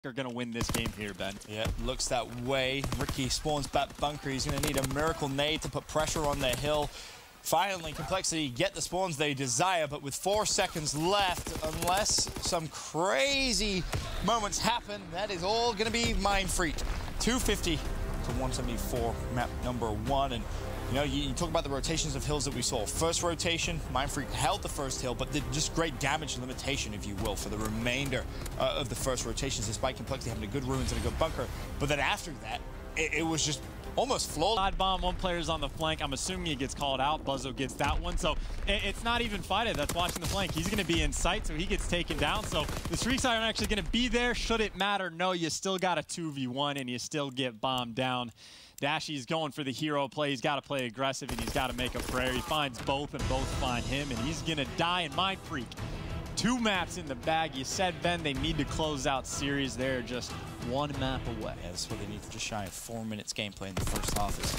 are going to win this game here, Ben. Yeah, looks that way. Ricky spawns back bunker. He's going to need a miracle nade to put pressure on the hill. Finally, Complexity get the spawns they desire, but with 4 seconds left, unless some crazy moments happen, that is all going to be Mind Freak. 250 to 174, map number 1. And you know, you talk about the rotations of hills that we saw. First rotation, Mind Freak held the first hill, but did just great damage limitation, if you will, for the remainder of the first rotations, despite Complexity having a good ruins and a good bunker. But then after that, it was just almost flawless. Side bomb, one player's on the flank. I'm assuming he gets called out. Buzzo gets that one. So it's not even Fida that's watching the flank. He's going to be in sight, so he gets taken down. So the streaks aren't actually going to be there. Should it matter? No, you still got a 2v1, and you still get bombed down. Dashy's going for the hero play. He's got to play aggressive, and he's got to make a prayer. He finds both, and both find him, and he's going to die in Mind Freak. 2 maps in the bag. You said, Ben, they need to close out series. They're just 1 map away. Yeah, that's what they need, just shy of 4 minutes gameplay in the first half. As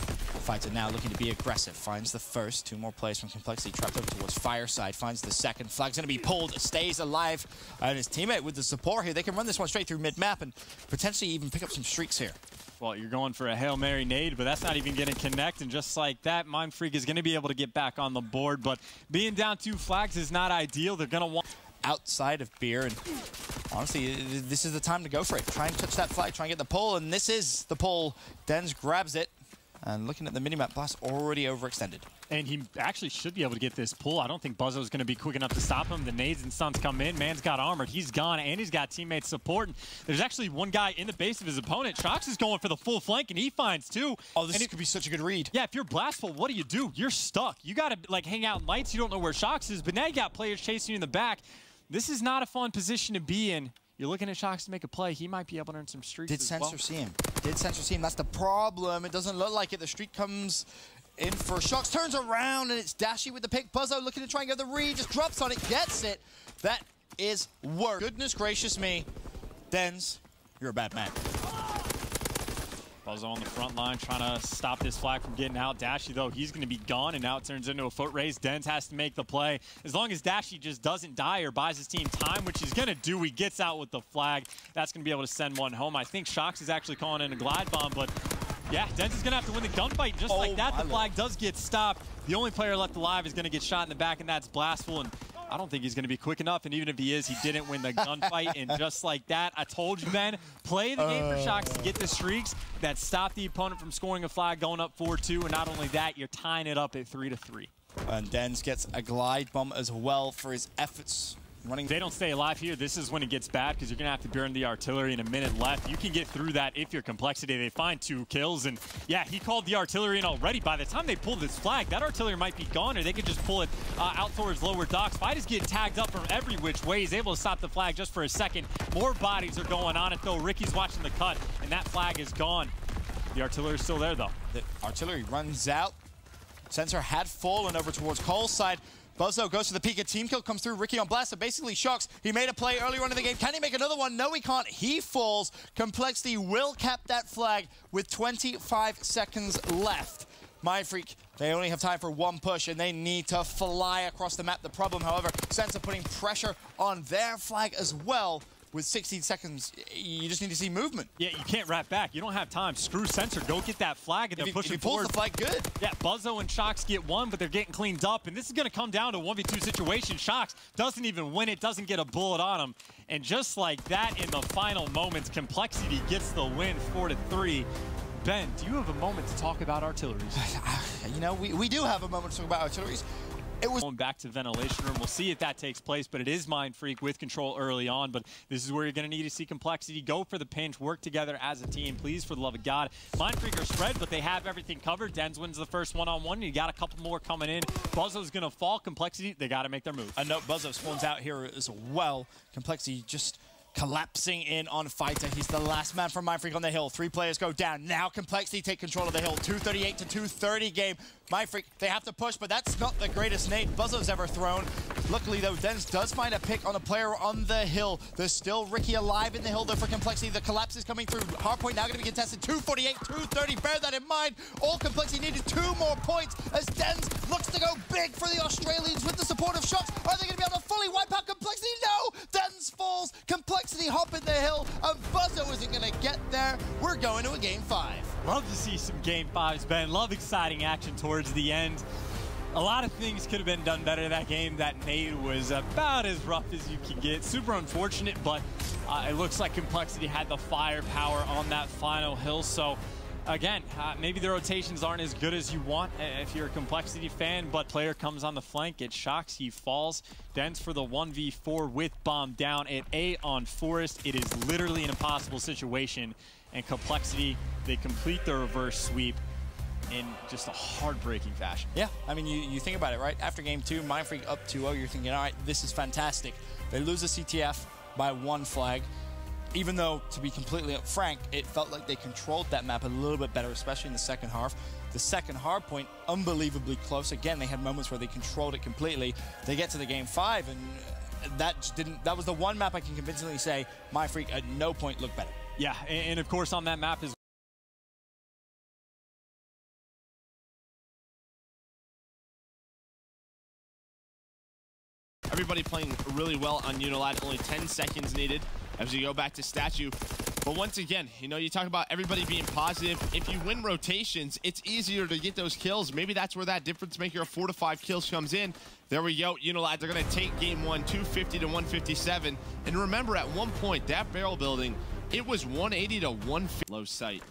Fighter now looking to be aggressive. Finds the first. 2 more players from Complexity trapped over towards Fireside. Finds the second. Flag's going to be pulled. Stays alive. And his teammate with the support here. They can run this one straight through mid-map and potentially even pick up some streaks here. Well, you're going for a Hail Mary nade, but that's not even going to connect. And just like that, Mind Freak is going to be able to get back on the board. But being down 2 flags is not ideal. They're going to want outside of Beer, and honestly, this is the time to go for it. Try and touch that flag, try and get the pull, and this is the pull. Dens grabs it, and looking at the minimap, Blast already overextended. And he actually should be able to get this pull. I don't think Buzzo's going to be quick enough to stop him. The nades and stuns come in. Man's got armored. He's gone, and he's got teammates support. And there's actually one guy in the base of his opponent. Shox is going for the full flank, and he finds 2. Oh, this could be such a good read. Yeah, if you're Blastful, what do? You're stuck. You got to like hang out in lights. You don't know where Shox is, but now you got players chasing you in the back. This is not a fun position to be in. You're looking at Shox to make a play. He might be able to earn some streaks. Did Sensor see him? Did Sensor see him? That's the problem. It doesn't look like it. The streak comes in for Shox, turns around, and it's Dashy with the pick. Buzzo looking to try and get the read, just drops on it, gets it. That is work. Goodness gracious me. Dens, you're a bad man. Buzzo on the front line trying to stop this flag from getting out. Dashy, though, he's going to be gone, and now it turns into a foot race. Dens has to make the play. As long as Dashy just doesn't die or buys his team time, which he's going to do, he gets out with the flag. That's going to be able to send one home. I think Shox is actually calling in a glide bomb, but yeah, Dens is going to have to win the gunfight. Just like that, the flag does get stopped. The only player left alive is going to get shot in the back, and that's Blastful. And I don't think he's going to be quick enough, and even if he is, he didn't win the gunfight. And just like that, I told you, Ben, play the game for Shox to get the streaks that stop the opponent from scoring a flag, going up 4-2, and not only that, you're tying it up at 3-3. And Dens gets a glide bomb as well for his efforts. Running. They don't stay alive here. This is when it gets bad because you're going to have to burn the artillery in a minute left. You can get through that if you're Complexity. They find 2 kills, and yeah, he called the artillery in already. By the time they pull this flag, that artillery might be gone, or they could just pull it out towards lower docks. Fight is getting tagged up from every which way. He's able to stop the flag just for a second. More bodies are going on it, though. Ricky's watching the cut, and that flag is gone. The artillery is still there, though. The artillery runs out. Sensor had fallen over towards Cole's side. Buzzo goes to the peak. A team kill comes through. Ricky on blast. So basically, Shox, he made a play earlier on in the game. Can he make another one? No, he can't. He falls. Complexity will cap that flag with 25 seconds left. Mind Freak, they only have time for 1 push, and they need to fly across the map. The problem, however, Sensor putting pressure on their flag as well. With 16 seconds, you just need to see movement. Yeah, you can't wrap back. You don't have time. Screw Sensor. Go get that flag, and they're pushing forward. If he pulls the flag, good. Yeah, Buzzo and Shox get 1, but they're getting cleaned up. And this is going to come down to a 1v2 situation. Shox doesn't even win it, doesn't get a bullet on him. And just like that, in the final moments, Complexity gets the win 4-3. Ben, do you have a moment to talk about artilleries? You know, we do have a moment to talk about artilleries. It was going back to ventilation room. We'll see if that takes place, but it is Mind Freak with control early on. But this is where you're going to need to see Complexity go for the pinch, work together as a team. Please, for the love of God. Mind Freak are spread, but they have everything covered. Dens wins the first one-on-one. You got a couple more coming in. Buzzo's going to fall. Complexity, they got to make their move. A note, Buzzo spawns out here as well. Complexity just collapsing in on Fighter. He's the last man from Mind Freak on the hill. 3 players go down. Now Complexity take control of the hill. 238 to 230 game. Mind Freak, they have to push, but that's not the greatest nade Buzzo's ever thrown. Luckily, though, Dens does find a pick on a player on the hill. There's still Ricky alive in the hill, though, for Complexity. The collapse is coming through. Hardpoint now going to be contested. 248, 230. Bear that in mind. All Complexity needed 2 more points as Dens looks to go big for the Australians with the support of Shox. Are they going to be able to fully wipe out Complexity? No! Dens falls. Complexity hop in the hill, and Buzzo there. We're going to a Game 5. Love to see some Game 5s, Ben. Love exciting action towards the end. A lot of things could have been done better that game. That nade was about as rough as you could get. Super unfortunate, but it looks like Complexity had the firepower on that final hill. So, again, maybe the rotations aren't as good as you want if you're a Complexity fan, but player comes on the flank, gets shocks, he falls. Dens for the 1v4 with bomb down at A on Forest. It is literally an impossible situation, and Complexity, they complete the reverse sweep in just a heartbreaking fashion. Yeah, I mean, you think about it, right? After game 2, Mindfreak up 2-0, you're thinking, all right, this is fantastic. They lose the CTF by 1 flag. Even though, to be completely frank, it felt like they controlled that map a little bit better, especially in the second half. The second hard point, unbelievably close. Again, they had moments where they controlled it completely. They get to the game 5, and that just didn't. That was the one map I can convincingly say Mindfreak at no point looked better. Yeah, and of course on that map is everybody playing really well on Unilad. Only 10 seconds needed as you go back to Statue. But once again, you know, you talk about everybody being positive. If you win rotations, it's easier to get those kills. Maybe that's where that difference maker of 4 to 5 kills comes in. There we go. Unilad, they're going to take game 1, 250 to 157. And remember, at one point, that barrel building, it was 180 to 150. Low sight.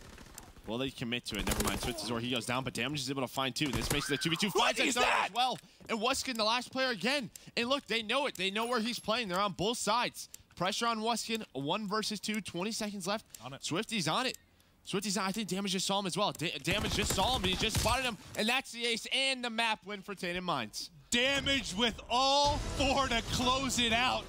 Well, they commit to it. Never mind. Switches or he goes down, but Damage is able to find 2. This makes it a 2v2. What is that? As well. And Wuskin, the last player again. And look, they know it. They know where he's playing. They're on both sides. Pressure on Wuskin. 1 versus 2. 20 seconds left. On it. Swifty's on it. Swifty's on. I think Damage just saw him as well. Damage just saw him. He just spotted him. And that's the ace and the map win for Tainted Minds. Damage with all 4 to close it out.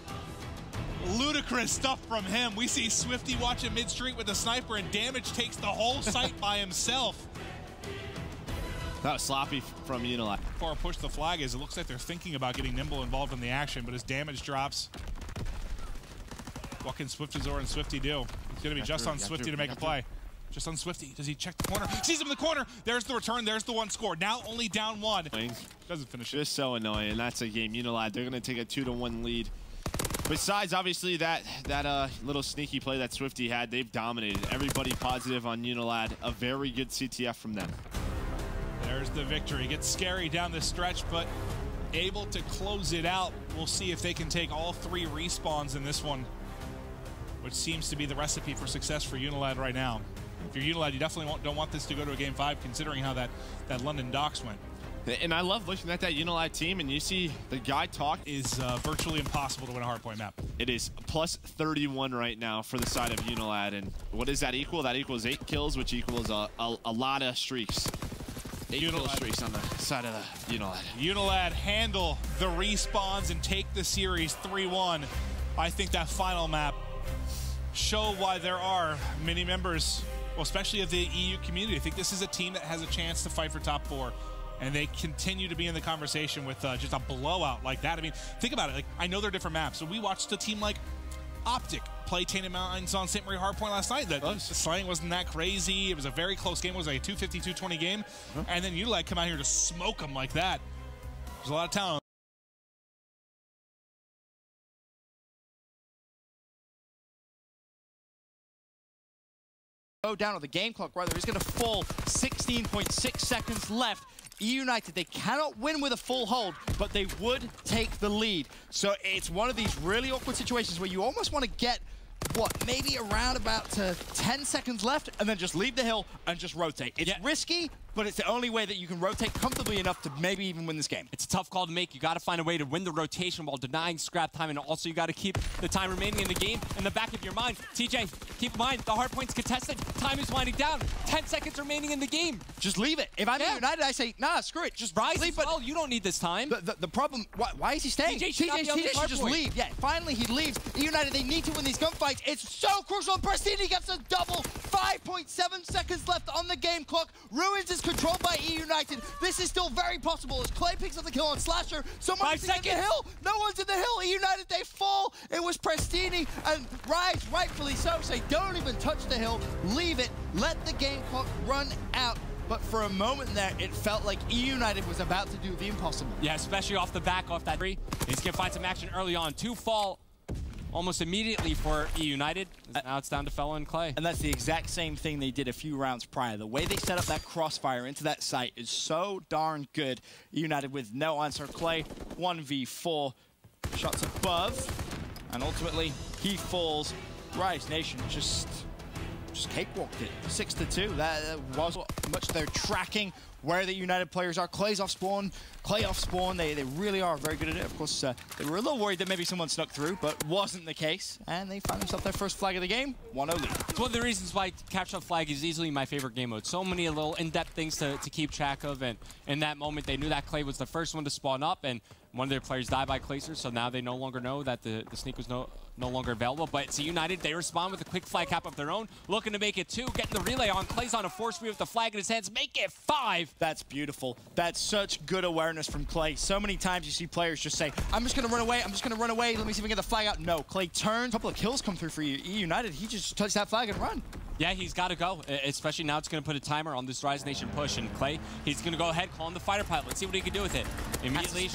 Ludicrous stuff from him. We see Swifty watching mid-street with a sniper, and Damage takes the whole site by himself. That was sloppy from Unilad. Far push the flag is, it looks like they're thinking about getting Nimble involved in the action, but as Damage drops, what can Swiftazor and Swifty do? It's going to be just on Swifty to make a play. Just on Swifty. Does he check the corner? Sees him in the corner. There's the return. There's the 1 score. Now only down 1. Doesn't finish it. Just so annoying. And that's a game. Unilad, they're going to take a 2-1 lead. Besides, obviously, that little sneaky play that Swifty had, they've dominated. Everybody positive on Unilad. A very good CTF from them. There's the victory. Gets scary down the stretch, but able to close it out. We'll see if they can take all 3 respawns in this one, which seems to be the recipe for success for Unilad right now. If you're Unilad, you definitely don't want this to go to a Game 5, considering how that London Docks went. And I love looking at that Unilad team, and you see the guy talk. Is virtually impossible to win a hardpoint map. It is plus 31 right now for the side of Unilad. And what does that equal? That equals 8 kills, which equals a lot of streaks. 8 kill streaks on the side of the Unilad. Unilad handle the respawns and take the series 3-1. I think that final map show why there are many members, well, especially of the EU community. I think this is a team that has a chance to fight for top 4. And they continue to be in the conversation with just a blowout like that. I mean, think about it. Like, I know they're different maps. So we watched a team like Optic play Tainted Minds on St. Marie Hardpoint last night. The slaying wasn't that crazy. It was a very close game. It was like a 250-220 game. And then Unilad come out here to smoke them like that. There's a lot of talent. Go down on the game clock, rather. He's going to fall 16.6 seconds left. United, they cannot win with a full hold, but they would take the lead. So it's one of these really awkward situations where you almost want to get, maybe around about 10 seconds left, and then just leave the hill and just rotate. It's risky, but it's the only way that you can rotate comfortably enough to maybe even win this game. It's a tough call to make. You got to find a way to win the rotation while denying scrap time, and also you got to keep the time remaining in the game in the back of your mind. TJ, keep in mind, the hard point's contested. Time is winding down. 10 seconds remaining in the game. Just leave it. If I'm United, I say, nah, screw it. Just Rise leave as well. You don't need this time. The problem, why is he staying? TJ should just leave. Yeah, finally he leaves. United, they need to win these gunfights. It's so crucial. Prestini gets a double. 5.7 seconds left on the game clock. Ruins is controlled by United. This is still very possible as Clay picks up the kill on Slasher. Someone's in the hill. No one's in the hill. United, they fall. It was Prestini, and Rise, rightfully so, say don't even touch the hill. Leave it. Let the game clock run out. But for a moment there, it felt like United was about to do the impossible. Yeah, especially off the back off that 3. He's going to find some action early on. 2 fall. almost immediately for E United. Now it's down to Fellow and Clay. And that's the exact same thing they did a few rounds prior. The way they set up that crossfire into that site is so darn good. E United with no answer. Clay 1v4, shots above, and ultimately he falls. Rise Nation just cakewalked it. 6-2. That was much they're tracking where the United players are. Clay's off spawn, Clay off spawn. They really are very good at it. Of course, they were a little worried that maybe someone snuck through, but wasn't the case. And they found themselves their first flag of the game. 1-0 lead. It's one of the reasons why Capture Flag is easily my favorite game mode. So many little in-depth things to keep track of. And in that moment, they knew that Clay was the first one to spawn up. And one of their players died by Clayster, so now they no longer know that the sneak was no longer available. But it's United. They respond with a quick flag cap of their own, looking to make it 2, getting the relay on. Clay's on a force read with the flag in his hands, make it 5. That's beautiful. That's such good awareness from Clay. So many times you see players just say, I'm just going to run away, I'm just going to run away, let me see if I can get the flag out. No, Clay turns, a couple of kills come through for E United. He just touched that flag and run. Yeah, he's got to go, especially now it's going to put a timer on this Rise Nation push. And Clay, he's going to go ahead, call him the fighter pilot. Let's see what he can do with it. Immediately,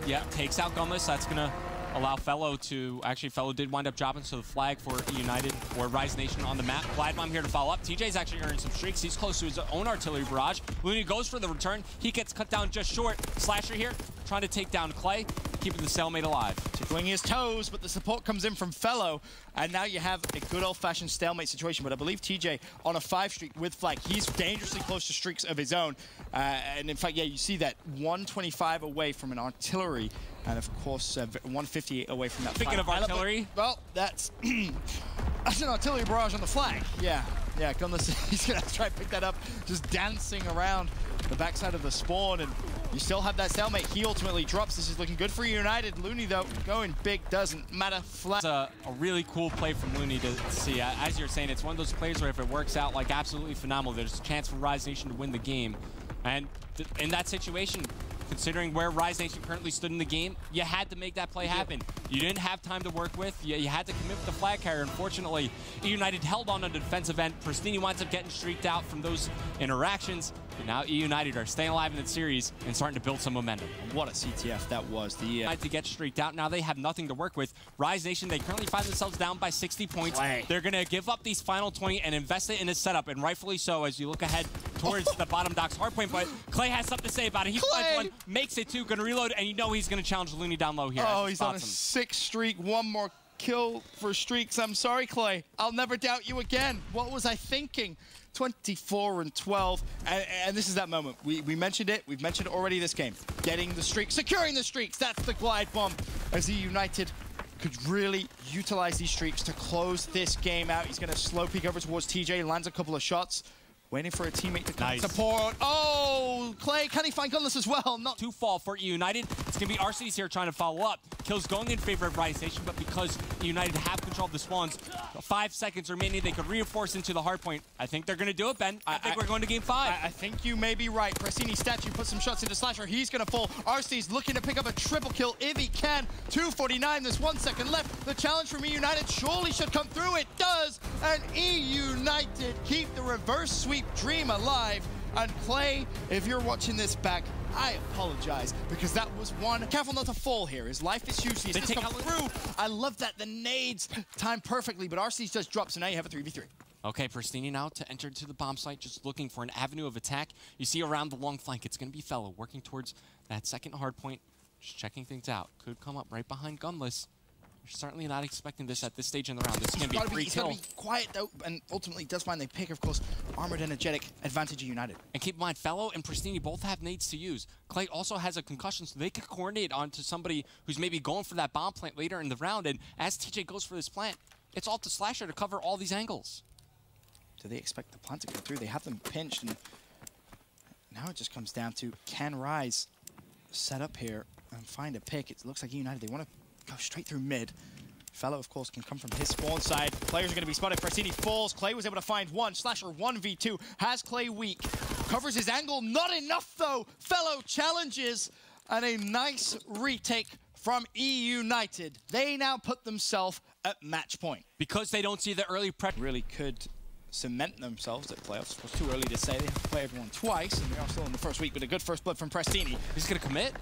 yeah, takes out Gunless. That's going to allow Fellow to, actually Fellow did wind up dropping, so the flag for United or Rise Nation on the map. Gladbomb here to follow up. TJ's actually earning some streaks. He's close to his own artillery barrage. Looney goes for the return. He gets cut down just short. Slasher here, trying to take down Clay, keeping the cellmate alive. Tickling his toes, but the support comes in from Fellow, and now you have a good old-fashioned stalemate situation. But I believe TJ on a 5 streak with flag. He's dangerously close to streaks of his own. And in fact, yeah, you see that 125 away from an artillery, and of course 158 away from that. Speaking of artillery, well, that's that's an artillery barrage on the flag. Yeah, Gunless, he's gonna try and pick that up, just dancing around the backside of the spawn, and you still have that stalemate. He ultimately drops. This is looking good for United. Looney, though, going big doesn't matter. Flat. It's a really cool play from Looney to see. As you're saying, it's one of those plays where if it works out, like, absolutely phenomenal, there's a chance for Rise Nation to win the game. And in that situation, considering where Rise Nation currently stood in the game, you had to make that play happen. You didn't have time to work with. You had to commit with the flag carrier. Unfortunately, E United held on to the defensive end. Pristini winds up getting streaked out from those interactions. But now E United are staying alive in the series and starting to build some momentum. What a CTF that was. To get streaked out. Now they have nothing to work with. Rise Nation, they currently find themselves down by 60 points. They're going to give up these final 20 and invest it in a setup, and rightfully so as you look ahead towards the bottom docks hardpoint. But Clay has something to say about it. He finds one, makes it 2, going to reload, and you know he's going to challenge Looney down low here. Oh, he's on a 6 streak. One more kill for streaks. I'm sorry, Clay. I'll never doubt you again. What was I thinking? 24 and 12, and this is that moment. We mentioned it. We've mentioned it already this game. Getting the streaks, securing the streaks. That's the glide bomb. As E United could really utilize these streaks to close this game out. He's going to slow peek over towards TJ, lands a couple of shots. Waiting for a teammate to come support. Oh, Clay, can he find Gunless as well? Not to fall for E United. It's going to be RC's here trying to follow up. Kills going in favor of Rise Nation, but because E United have control of the spawns, 5 seconds remaining, they could reinforce into the hard point. I think they're going to do it, Ben. I think we're going to game 5. I think you may be right. Prestini's statue puts some shots into Slasher. He's going to fall. RC's looking to pick up a triple kill if he can. 2:49, there's 1 second left. The challenge from E United surely should come through. It does, and E United keep the reverse sweep dream alive. And Clay, if you're watching this back, I apologize, because that was one. Careful not to fall here. His life is huge. He's just come through. I love that. The nades timed perfectly, but RC's just dropped, so now you have a 3v3. Okay, Pristini now to enter to the bomb site, just looking for an avenue of attack. You see around the long flank, it's going to be Fellow working towards that second hard point, just checking things out. Could come up right behind Gunless. You're certainly not expecting this at this stage in the round. This is going to be a free kill. He's got to be quiet, though, and ultimately does find they pick, of course, Armored Energetic, advantage of United. And keep in mind, Fellow and Pristini both have nades to use. Clay also has a concussion, so they could coordinate onto somebody who's maybe going for that bomb plant later in the round. And as TJ goes for this plant, it's all to Slasher to cover all these angles. Do they expect the plant to go through? They have them pinched, and now it just comes down to, can Rise set up here and find a pick? It looks like United, they want to go straight through mid. Fellow, of course, can come from his spawn side. Players are going to be spotted. Prestini falls. Clay was able to find one. Slasher 1v2. Has Clay weak. Covers his angle. Not enough, though. Fellow challenges. And a nice retake from E United. They now put themselves at match point. Because they don't see the early pressure. Really could cement themselves at playoffs. It was too early to say. They have to play everyone twice, and they are still in the first week, but a good first blood from Prestini. He's going to commit.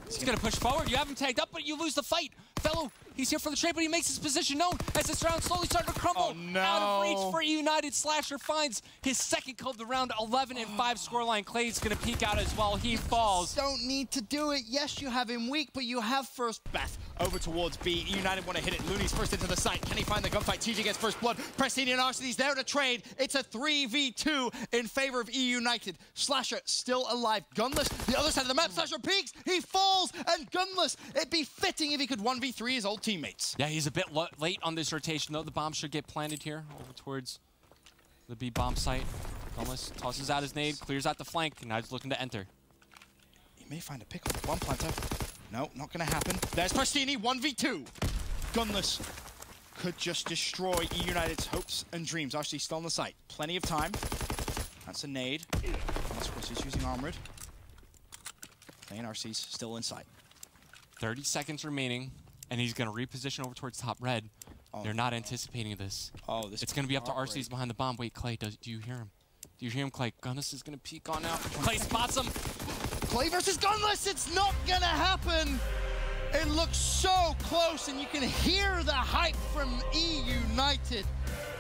He's going to push forward. You have him tagged up, but you lose the fight. Fellow, he's here for the trade, but he makes his position known as this round slowly starting to crumble. Oh, no. Out of reach for United. Slasher finds his second kill of the round, 11-5 scoreline. Clay's gonna peek out as well. He falls. Don't need to do it. Yes, you have him weak, but you have first. Beth over towards B. United want to hit it. Looney's first into the site. Can he find the gunfight? TJ gets first blood. Prestini and Arsene's there to trade. It's a 3v2 in favor of E United. Slasher still alive. Gunless, the other side of the map. Slasher peeks. He falls, and Gunless. It'd be fitting if he could 1v3 his old teammates. Yeah, he's a bit late on this rotation, though. The bomb should get planted here over towards the B bomb site. Gunless tosses out his nade, clears out the flank, and now he's looking to enter. He may find a pick on one planter. No, not going to happen. There's Prestini, 1v2. Gunless could just destroy E United's hopes and dreams. Actually, still on the site. Plenty of time. That's a nade. Gunless is using Armored. Playing RC's still in sight. 30 seconds remaining, and he's going to reposition over towards top red. Oh, They're not anticipating this. Oh, this it's going to be up to RC's behind the bomb. Wait, Clay, do you hear him? Do you hear him, Clay? Gunless is going to peek on out. Clay spots him. Clay versus Gunless, it's not gonna happen. It looks so close, and you can hear the hype from E United.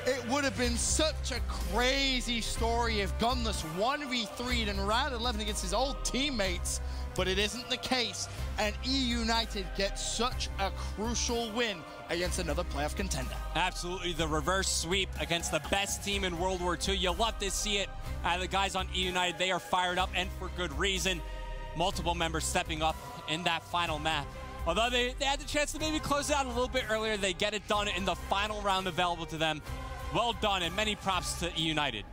It would have been such a crazy story if Gunless 1v3'd in round 11 against his old teammates, but it isn't the case, and E United gets such a crucial win against another playoff contender. Absolutely, the reverse sweep against the best team in World War II. You'll love to see it. The guys on E United, they are fired up, and for good reason. Multiple members stepping up in that final map. Although they had the chance to maybe close it out a little bit earlier, they get it done in the final round available to them. Well done, and many props to E United.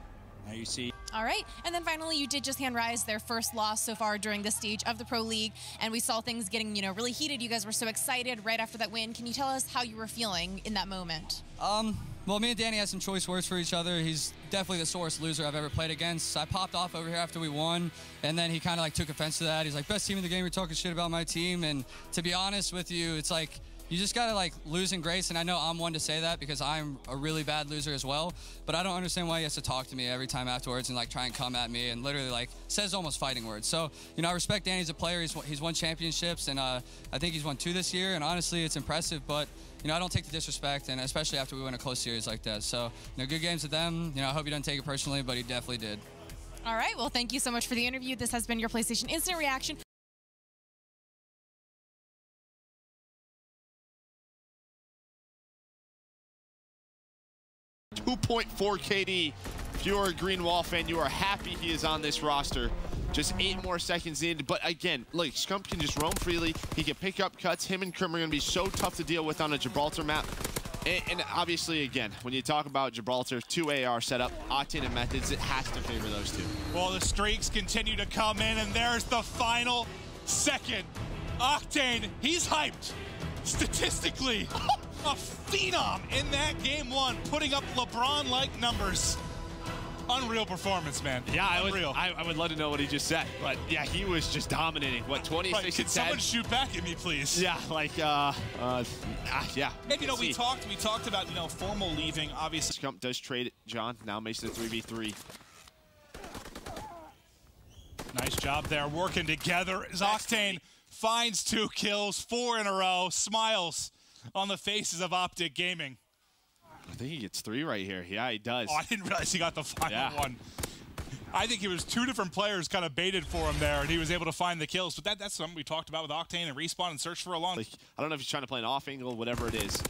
Now you see. All right, and then finally you did just hand Rise their first loss so far during this stage of the Pro League, and we saw things getting, really heated. You guys were so excited right after that win. Can you tell us how you were feeling in that moment? Well, me and Danny had some choice words for each other. He's definitely the sorest loser I've ever played against. I popped off over here after we won, and then he kind of took offense to that. He's like, best team in the game, you're talking shit about my team. And to be honest with you, it's like, you just gotta lose in grace, and I know I'm one to say that because I'm a really bad loser as well, but I don't understand why he has to talk to me every time afterwards and try and come at me and literally says almost fighting words. So, I respect Danny as a player. He's won championships, and I think he's won 2 this year, and honestly, it's impressive, but I don't take the disrespect, and especially after we win a close series like that. So, good games with them. I hope he doesn't take it personally, but he definitely did. All right, well, thank you so much for the interview. This has been your PlayStation Instant Reaction. 2.4 KD. If you're a Green Wall fan, you are happy he is on this roster. Just 8 more seconds needed. But again, look, Scump can just roam freely. He can pick up cuts. Him and Krim are going to be so tough to deal with on a Gibraltar map. And obviously, again, when you talk about Gibraltar, 2 AR setup, Octane and Methods, it has to favor those two. Well, the streaks continue to come in, and there's the final second. Octane, he's hyped. Statistically, a phenom in that game 1, putting up LeBron-like numbers. Unreal performance, man. Yeah, Unreal. I would love to know what he just said. But yeah, he was just dominating. What, 26 right, and 10? Can someone shoot back at me, please? Yeah, yeah. And we talked about formal leaving. Obviously, Scump does trade it. John now makes it a 3v3. Nice job there, working together. As Octane finds 2 kills, 4 in a row. Smiles on the faces of Optic Gaming. I think he gets 3 right here. Yeah, he does. Oh, I didn't realize he got the final one. I think it was 2 different players kind of baited for him there, and he was able to find the kills. But that's something we talked about with Octane and Respawn and Search for a long time. I don't know if he's trying to play an off angle, whatever it is.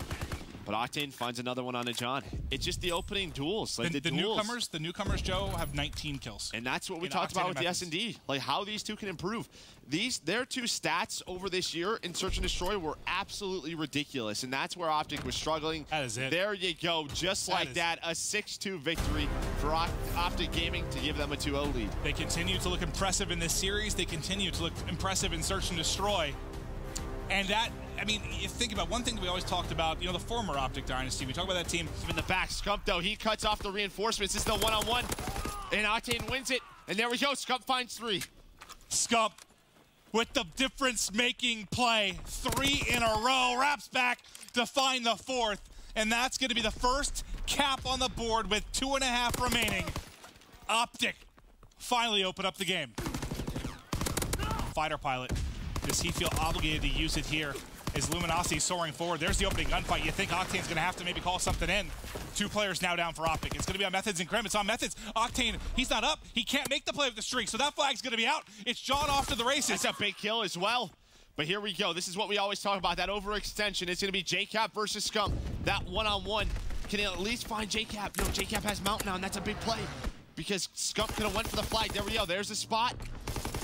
But Octane finds another one on a John. It's just the opening duels. The newcomers, Joe, have 19 kills. And that's what we talked about with the S&D. How these two can improve. Their 2 stats over this year in Search and Destroy were absolutely ridiculous. And that's where Optic was struggling. That is it. There you go. Just like that, a 6-2 victory for Optic Gaming to give them a 2-0 lead. They continue to look impressive in this series. They continue to look impressive in Search and Destroy. And that, you think about one thing that we always talked about, the former Optic Dynasty. We talk about that team. In the back, Scump, though, he cuts off the reinforcements. This is the one-on-one, and Octane wins it. And there we go, Scump finds 3. Scump with the difference-making play. 3 in a row, wraps back to find the 4th. And that's going to be the first cap on the board with 2.5 remaining. Optic finally open up the game. Fighter pilot. Does he feel obligated to use it here is Luminosity soaring forward. There's the opening gunfight. You think Octane's going to have to maybe call something in. 2 players now down for Optic. It's going to be on Methods and Grim. It's on Methods. Octane, he's not up. He can't make the play with the streak, so that flag's going to be out. It's John off to the races. That's a big kill as well. But here we go. This is what we always talk about, that overextension. It's going to be JCap versus Scump. That one-on-one can at least find JCap. No, JCap has Mount now, and that's a big play because Scump could have went for the flag. There we go. There's the spot.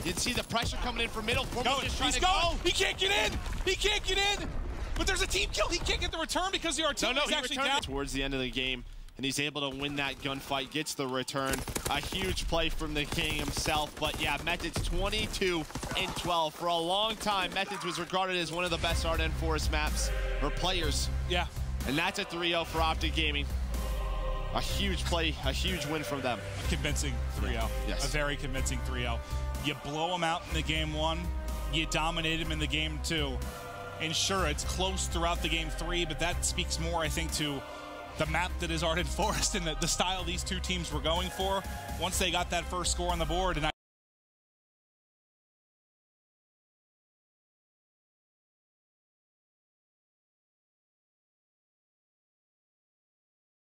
You can see the pressure coming in from middle. He's going. He can't get in. He can't get in. But there's a team kill. He can't get the return because the artillery is actually down. Towards the end of the game, and he's able to win that gunfight, gets the return. A huge play from the King himself. But yeah, Methods 22-12. For a long time, Methods was regarded as one of the best Ardennes Forest maps, or players. Yeah. And that's a 3-0 for Optic Gaming. A huge play, a huge win from them. A convincing 3-0. Yes. A very convincing 3-0. You blow them out in the game 1. You dominate them in the game 2. And sure, it's close throughout the game 3, but that speaks more, I think, to the map that is Ardennes Forest and the style these two teams were going for once they got that first score on the board. And